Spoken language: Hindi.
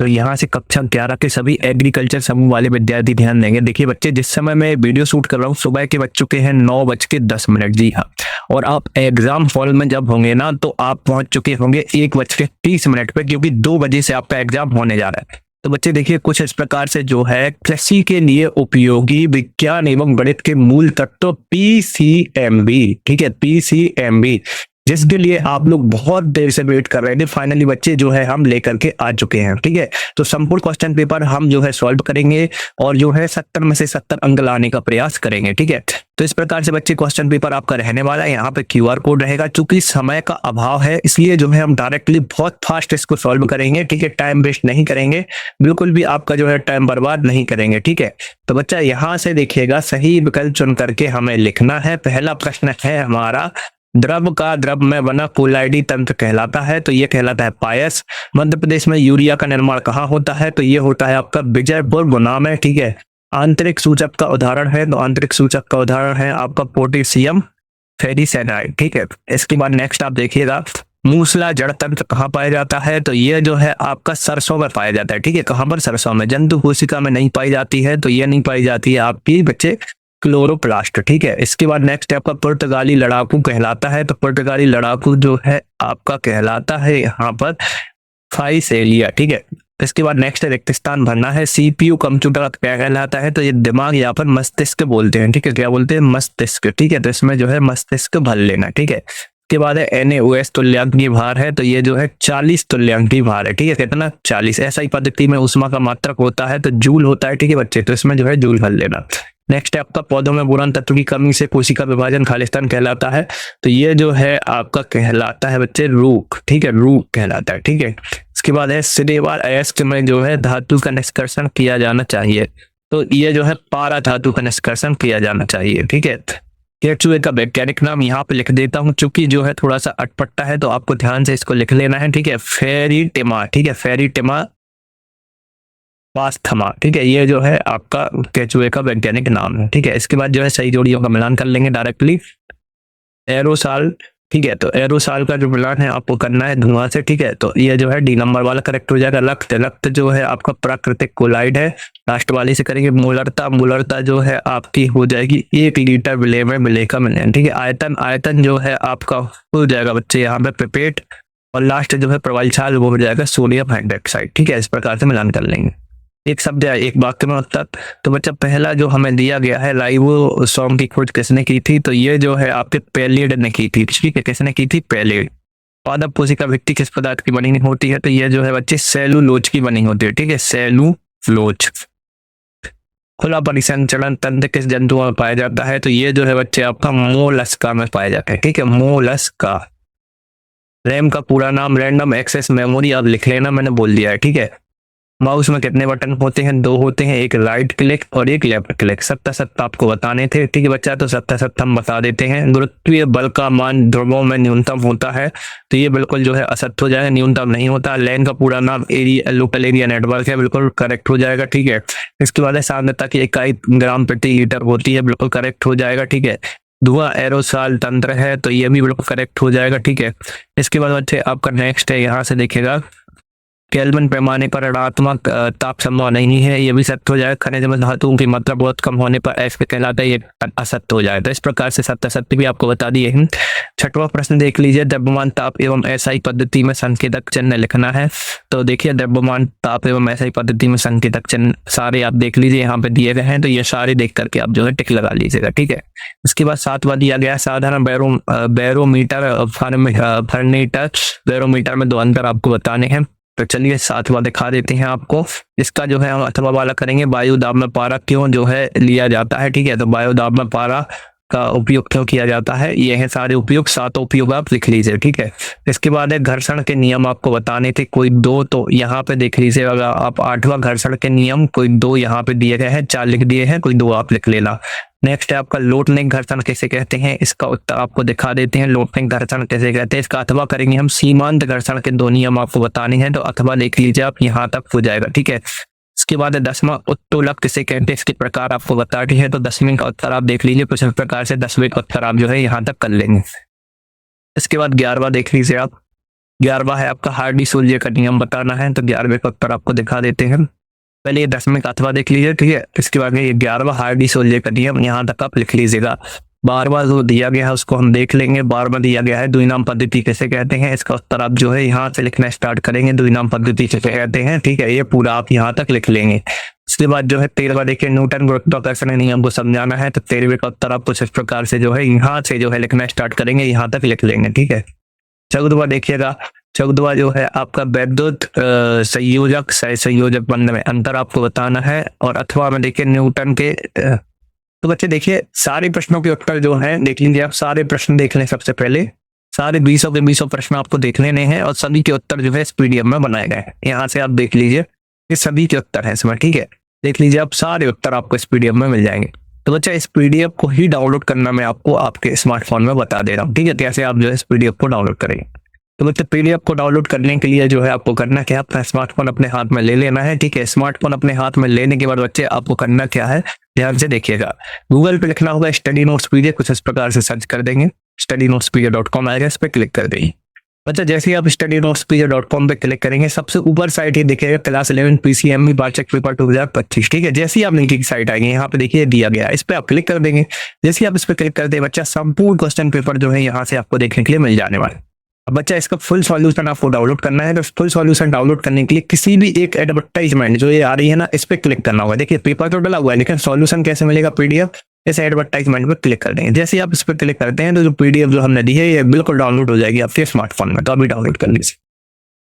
तो यहाँ से कक्षा 11 के सभी एग्रीकल्चर समूह वाले विद्यार्थी ध्यान देंगे। देखिए बच्चे, जिस समय मैं वीडियो शूट कर रहा हूँ सुबह के बज चुके हैं 9:10। जी हाँ, और आप एग्जाम हॉल में जब होंगे ना तो आप पहुंच चुके होंगे 1:30 पे, क्योंकि 2 बजे से आपका एग्जाम होने जा रहा है। तो बच्चे देखिए, कुछ इस प्रकार से जो है कृषि के लिए उपयोगी विज्ञान एवं गणित के मूल तत्व PCMB, ठीक है, PCMB, जिसके लिए आप लोग बहुत देर से वेट कर रहे थे, फाइनली बच्चे जो है हम लेकर के आ चुके हैं। ठीक है, तो संपूर्ण क्वेश्चन पेपर हम जो है सॉल्व करेंगे और जो है 70 में से 70 अंक लाने का प्रयास करेंगे। ठीक है, तो इस प्रकार से बच्चे क्वेश्चन पेपर आपका रहने वाला है। यहाँ पे QR कोड रहेगा। चूंकि समय का अभाव है इसलिए जो है हम डायरेक्टली बहुत फास्ट इसको सॉल्व करेंगे। ठीक है, टाइम वेस्ट नहीं करेंगे, बिल्कुल भी आपका जो है टाइम बर्बाद नहीं करेंगे। ठीक है, तो बच्चा यहाँ से देखिएगा, सही विकल्प चुन करके हमें लिखना है। पहला प्रश्न है हमारा, द्रव का द्रव में बना कोलाइडी तंत्र कहलाता है, तो ये कहलाता है पायस। मध्य प्रदेश में यूरिया का निर्माण कहाँ होता है, तो ये होता है आपका विजयपुर, गुना में। ठीक है, आंतरिक सूचक का उदाहरण है, तो आंतरिक सूचक का उदाहरण है आपका पोटेशियम फेरिसाइनाइड। ठीक है, इसके बाद नेक्स्ट आप देखिएगा, मूसला जड़ तंत्र कहाँ पाया जाता है, तो ये जो है आपका सरसों में पाया जाता है। ठीक है, कहाँ पर, सरसों में। जंतु कोशिका में नहीं पाई जाती है, तो ये नहीं पाई जाती है आपकी बच्चे क्लोरोप्लास्ट। ठीक है, इसके बाद नेक्स्ट आपका पुर्तगाली लड़ाकू कहलाता है, तो पुर्तगाली लड़ाकू जो है आपका कहलाता है यहाँ पर फाइसेलिया। ठीक है, इसके बाद नेक्स्ट रिक्त स्थान भरना है। CPU कंप्यूटर क्या कहलाता है, तो ये दिमाग यहाँ पर मस्तिष्क बोलते हैं। ठीक है, क्या बोलते हैं, मस्तिष्क। ठीक है, तो इसमें जो है मस्तिष्क भर लेना। ठीक है, इसके बाद है NaOH तुल्यांकी भार है, तो ये जो है 40 तुल्यांकी भार है। ठीक है, कितना, 40। ऐसा ही पद्धति में उष्मा का मात्रक होता है तो जूल होता है। ठीक है बच्चे, तो इसमें जो है जूल भर लेना। नेक्स्ट है आपका पौधों में बोरान तत्व की कमी से कोशिका विभाजन खालिस्तान कहलाता है, तो ये जो है आपका कहलाता है बच्चे रूख। ठीक है, रूख कहलाता है। ठीक है, इसके बाद है सिरेवाल अयस्क में जो है धातु का निष्कर्षण किया जाना चाहिए, तो ये जो है पारा धातु का निष्कर्षण किया जाना चाहिए। ठीक है, केचुए का वैज्ञानिक नाम यहाँ पे लिख देता हूँ, चूंकि जो है थोड़ा सा अटपटा है तो आपको ध्यान से इसको लिख लेना है। ठीक है, फेरिटिमा। ठीक है, फेरिटिमा पास्थमा। ठीक है, ये जो है आपका केचुए का वैज्ञानिक नाम है। ठीक है, इसके बाद जो है सही जोड़ियों का मिलान कर लेंगे डायरेक्टली। एरोसाल, ठीक है, तो एरोसाल का जो मिलान है आपको करना है धुआं से। ठीक है, तो ये जो है D नंबर वाला करेक्ट हो जाएगा। रक्त, रक्त जो है आपका प्राकृतिक कोलाइड है। लास्ट वाले से करेंगे मोलरता, मोलरता जो है आपकी हो जाएगी 1 लीटर विले में मिले का मिलियन। ठीक है, आयतन, आयतन जो है आपका हो जाएगा बच्चे यहाँ पे पिपेट, और लास्ट जो है प्रबलशाल वो हो जाएगा सोडियम हाइड्रोक्साइड। ठीक है, इस प्रकार से मिलान कर लेंगे। एक शब्द है एक वाक्य में उत्तर। तो बच्चा पहला जो हमें दिया गया है, राइबोसोम की खोज किसने की थी, तो ये जो है आपके पेलिड ने की थी। ठीक है, किसने की थी, पेलिड। पादप कोशिका व्यक्ति किस पदार्थ की बनी होती है, तो ये जो है बच्चे सेलुलोज की बनी होती है। ठीक है, सेलुलोज। खुला परिसंचरण तंत्र किस जंतुओं में पाया जाता है, तो ये जो है बच्चे आपका मोलस्का में पाया जाता है। ठीक है, मोलस्का। रैम का पूरा नाम रैंडम एक्सेस मेमोरी, आप लिख लेना, मैंने बोल दिया है। ठीक है, माउस में कितने बटन होते हैं, 2 होते हैं, एक राइट क्लिक और एक लेफ्ट क्लिक। 70 आपको बताने थे। ठीक है बच्चा, तो 70 हम बता देते हैं। गुरुत्वीय बल का मान ध्रुवों में न्यूनतम होता है, तो ये बिल्कुल जो है असत्य हो जाएगा, न्यूनतम नहीं होता। लैन का पूरा नाम एरिया, लोकल एरिया नेटवर्क है, बिल्कुल करेक्ट हो जाएगा। ठीक है, इसके बाद है सांद्रता की इकाई ग्राम प्रति लीटर होती है, बिल्कुल करेक्ट हो जाएगा। ठीक है, धुआं एरोसाल तंत्र है, तो ये भी बिल्कुल करेक्ट हो जाएगा। ठीक है, इसके बाद बच्चे आपका नेक्स्ट है, यहाँ से देखिएगा, केल्विन पैमाने पर ऋणात्मक ताप संभव नहीं है, ये भी सत्य हो जाएगा। खनिज में धातुओं की मात्रा बहुत कम होने पर F कहलाता है, ये असत्य हो जाएगा। तो इस प्रकार से सत्य सत्य भी आपको बता दिए हैं। 6वां प्रश्न देख लीजिए, द्रव्यमान ताप एवं SI पद्धति में संकेतक चिन्ह लिखना है। तो देखिए, द्रव्यमान ताप एवं SI पद्धति में संकेतक चिन्ह सारे आप देख लीजिए, यहाँ पे दिए गए हैं, तो ये सारे देख करके आप जो है टिक लगा लीजिएगा। ठीक है, इसके बाद 7वां दिया गया, साधारण बैरोमीटर फर्नीटर बैरोमीटर में 2 अंतर आपको बताने हैं। तो चलिए 7वां दिखा देते हैं आपको। इसका जो है हम अथवा वाला करेंगे, वायु दाब में पारा क्यों जो है लिया जाता है। ठीक है, तो वायु दाब में पारा का उपयोग क्यों किया जाता है, ये है सारे उपयोग, 7 उपयोग आप लिख लीजिए। ठीक है, इसके बाद है घर्षण के नियम आपको बताने थे, कोई 2, तो यहाँ पे देख लीजिए, अगर आप 8वां घर्षण के नियम कोई 2 यहाँ पे दिए गए हैं, 4 लिख दिए हैं, कोई 2 आप लिख लेना। नेक्स्ट है आपका लोटनिक घर्षण किसे कहते हैं, इसका उत्तर आपको दिखा देते हैं। लोटनिक घर्षण किसे कहते हैं, इसका अथवा करेंगे हम। सीमांत घर्षण के 2 नियम आपको बताने हैं, तो अथवा देख लीजिए आप, यहाँ तक हो जाएगा। ठीक है, इसके बाद 10वां उत्तोलक किसे कहते हैं, इसके प्रकार आपको बता रही है। तो 10वीं का उत्तर आप देख लीजिए, कुछ इस प्रकार से 10वें का उत्तर आप जो है यहाँ तक कर लेंगे। इसके बाद 11वां देख लीजिए आप, 11वां है आपका हार्डी-सोल्जे का नियम बताना है, तो 11वें का उत्तर आपको दिखा देते हैं। पहले ये 10वें का अथवा देख लीजिए, ठीक है। इसके बाद में ये 11वां हार्डी-सोल्जे का नियम, यहाँ तक आप लिख लीजिएगा। 12वां जो दिया गया है उसको हम देख लेंगे। 12वां दिया गया है द्विनाम पद्धति किसे कहते हैं, इसका उत्तर आप जो है यहाँ से लिखना स्टार्ट करेंगे, द्विनाम पद्धति किसे कहते हैं, ठीक है। ये पूरा आप यहाँ तक लिख लेंगे। उसके बाद जो है 13वां देखिए, न्यूटन गुरुत्वाकर्षण नियम को समझाना है, तो 13वें का उत्तर आप कुछ इस प्रकार से जो है यहाँ से जो है लिखना स्टार्ट करेंगे, यहाँ तक लिख लेंगे, ठीक है। 14वां देखिएगा, 14वां जो है आपका वैद्युत संयोजक संयोजक बंध में अंतर आपको बताना है। और अथवा में देखिए न्यूटन के तो बच्चे देखिए सारे प्रश्नों के उत्तर जो है देख लीजिए आप, सारे प्रश्न देख लें सबसे पहले। सारे 20 के 20 प्रश्न आपको देख लेने हैं और सभी के उत्तर जो है इस पीडीएफ में बनाए गए हैं। यहाँ से आप देख लीजिए ये सभी के उत्तर हैं इसमें, ठीक है। देख लीजिए आप, सारे उत्तर आपको इस पीडीएफ में मिल जाएंगे। तो बच्चा इस पीडीएफ को ही डाउनलोड करना मैं आपको आपके स्मार्टफोन में बता दे रहा हूँ, ठीक है। कैसे आप जो है इस पीडीएफ को डाउनलोड करेंगे। तो बच्चे पीडीएफ को डाउनलोड करने के लिए जो है आपको करना क्या है, अपना स्मार्टफोन अपने हाथ में ले लेना है, ठीक है। स्मार्टफोन अपने हाथ में लेने के बाद बच्चे आपको करना क्या है, ध्यान से देखिएगा। गूगल पे लिखना होगा स्टडी नोट्स पीडीएफ, कुछ इस प्रकार से सर्च कर देंगे, studynotespedia.com आएगा, इस पर क्लिक कर देंगे। बच्चा जैसे ही आप studynotespedia.com पे क्लिक करेंगे, सबसे ऊपर साइट ही दिखेगा क्लास 11 PCMB वार्षिक पेपर 2025, ठीक है। जैसे ही आप नीचे की साइट आएंगे, यहाँ पे देखिए दिया गया है, इस पे आप क्लिक कर देंगे। जैसे ही आप इस पे क्लिक करते हैं बच्चा, संपूर्ण क्वेश्चन पेपर जो है यहाँ से आपको देखने के लिए मिल जाने वाला है। अब बच्चा इसका फुल सॉल्यूशन आपको डाउनलोड करना है, तो फुल सॉल्यूशन डाउनलोड करने के लिए किसी भी एक एडवर्टाइजमेंट जो ये आ रही है ना, इस पे क्लिक करना होगा। देखिए पेपर तो डला हुआ है, लेकिन सॉल्यूशन कैसे मिलेगा पीडीएफ, इस एडवर्टाइजमेंट पर क्लिक कर देंगे। जैसे ही आप इस पर क्लिक करते हैं तो जो पीडीएफ जो हमने दी है ये बिल्कुल डाउनलोड हो जाएगी आपके स्मार्टफोन में। तो अभी डाउनलोड कर लीजिए।